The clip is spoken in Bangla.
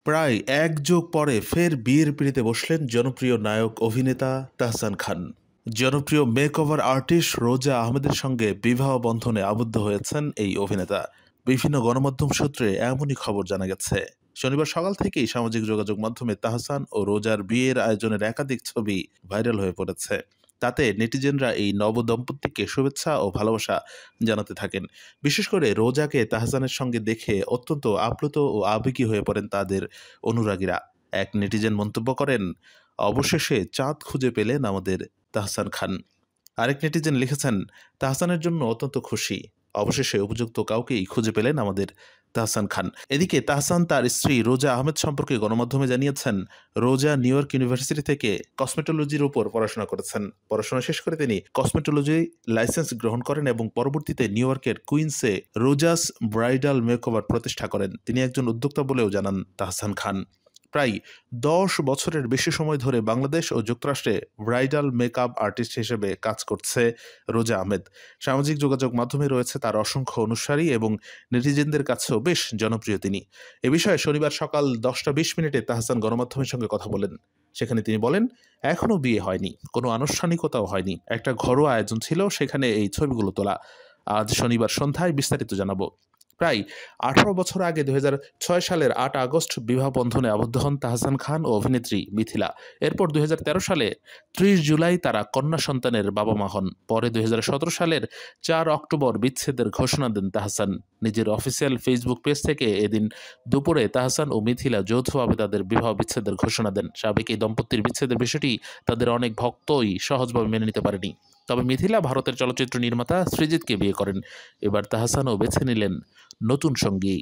প্রায় এক যুগ পরে ফের বিয়ের পিঁড়িতে বসলেন জনপ্রিয় নায়ক অভিনেতা তাহসান খান। জনপ্রিয় মেকওভার আর্টিস্ট রোজা আহমেদের সঙ্গে বিবাহ বন্ধনে আবদ্ধ হয়েছেন এই অভিনেতা। বিভিন্ন গণমাধ্যম সূত্রে এমনই খবর জানা গেছে। শনিবার সকাল থেকেই সামাজিক যোগাযোগ মাধ্যমে তাহসান ও রোজার বিয়ের আয়োজনের একাধিক ছবি ভাইরাল হয়ে পড়েছে। তাতে নেটিজেনরা এই নবদম্পতিকে শুভেচ্ছা ও ভালোবাসা জানাতে থাকেন। বিশেষ করে রোজাকে তাহসানের সঙ্গে দেখে অত্যন্ত আপ্লুত ও আবেগী হয়ে পড়েন তাদের অনুরাগীরা। এক নেটিজেন মন্তব্য করেন, অবশেষে চাঁদ খুঁজে পেলেন আমাদের তাহসান খান। আরেক নেটিজেন লিখেছেন, তাহসানের জন্য অত্যন্ত খুশি, অবশেষে উপযুক্ত কাউকেই খুঁজে পেলেন আমাদের তাহসান খান। এদিকে তাহসান তার স্ত্রী রোজা আহমেদ সম্পর্কে গণমাধ্যমে জানিয়েছেন, রোজা নিউ ইয়র্ক ইউনিভার্সিটি থেকে কসমেটোলজির উপর পড়াশোনা করেছেন। পড়াশোনা শেষ করে তিনি কসমেটোলজি লাইসেন্স গ্রহণ করেন এবং পরবর্তীতে নিউ ইয়র্কের কুইন্সে রোজাস ব্রাইডাল মেকওভার প্রতিষ্ঠা করেন। তিনি একজন উদ্যোক্তা বলেও জানান তাহসান খান। প্রায় ১০ বছরের বেশি সময় ধরে বাংলাদেশ ও যুক্তরাষ্ট্রে ব্রাইডাল মেকআপ আর্টিস্ট হিসেবে কাজ করছে রোজা আহমেদ। সামাজিক যোগাযোগ মাধ্যমে রয়েছে তার অসংখ্য অনুসারী এবং নেটিজেনদের কাছেও বেশ জনপ্রিয় তিনি। এ বিষয়ে শনিবার সকাল ১০টা ২০ মিনিটে তাহসান গণমাধ্যমের সঙ্গে কথা বলেন। সেখানে তিনি বলেন, এখনও বিয়ে হয়নি, কোনো আনুষ্ঠানিকতাও হয়নি, একটা ঘরোয়া আয়োজন ছিল, সেখানে এই ছবিগুলো তোলা। আজ শনিবার সন্ধ্যায় বিস্তারিত জানাবো। প্রায় ১৮ বছর আগে ২০০৬ সালের ৮ আগস্ট বিবাহ বন্ধনে আবদ্ধ হন তাহসান খান ও অভিনেত্রী মিথিলা। এরপর ২০১৩ সালে ৩০ জুলাই তারা কন্যা সন্তানের বাবা মা হন। পরে ২০১৭ সালের ৪ অক্টোবর বিচ্ছেদের ঘোষণা দেন তাহসান। নিজের অফিসিয়াল ফেসবুক পেজ থেকে এদিন দুপুরে তাহসান ও মিথিলা যৌথভাবে তাদের বিবাহ বিচ্ছেদের ঘোষণা দেন। স্বাভাবিক এই দম্পতির বিচ্ছেদের বিষয়টি তাদের অনেক ভক্তই সহজভাবে মেনে নিতে পারেনি। তবে মিথিলা ভারতের চলচ্চিত্র নির্মাতা সৃজিতকে বিয়ে করেন। এবার তাহসানও বেছে নিলেন নতুন সঙ্গী।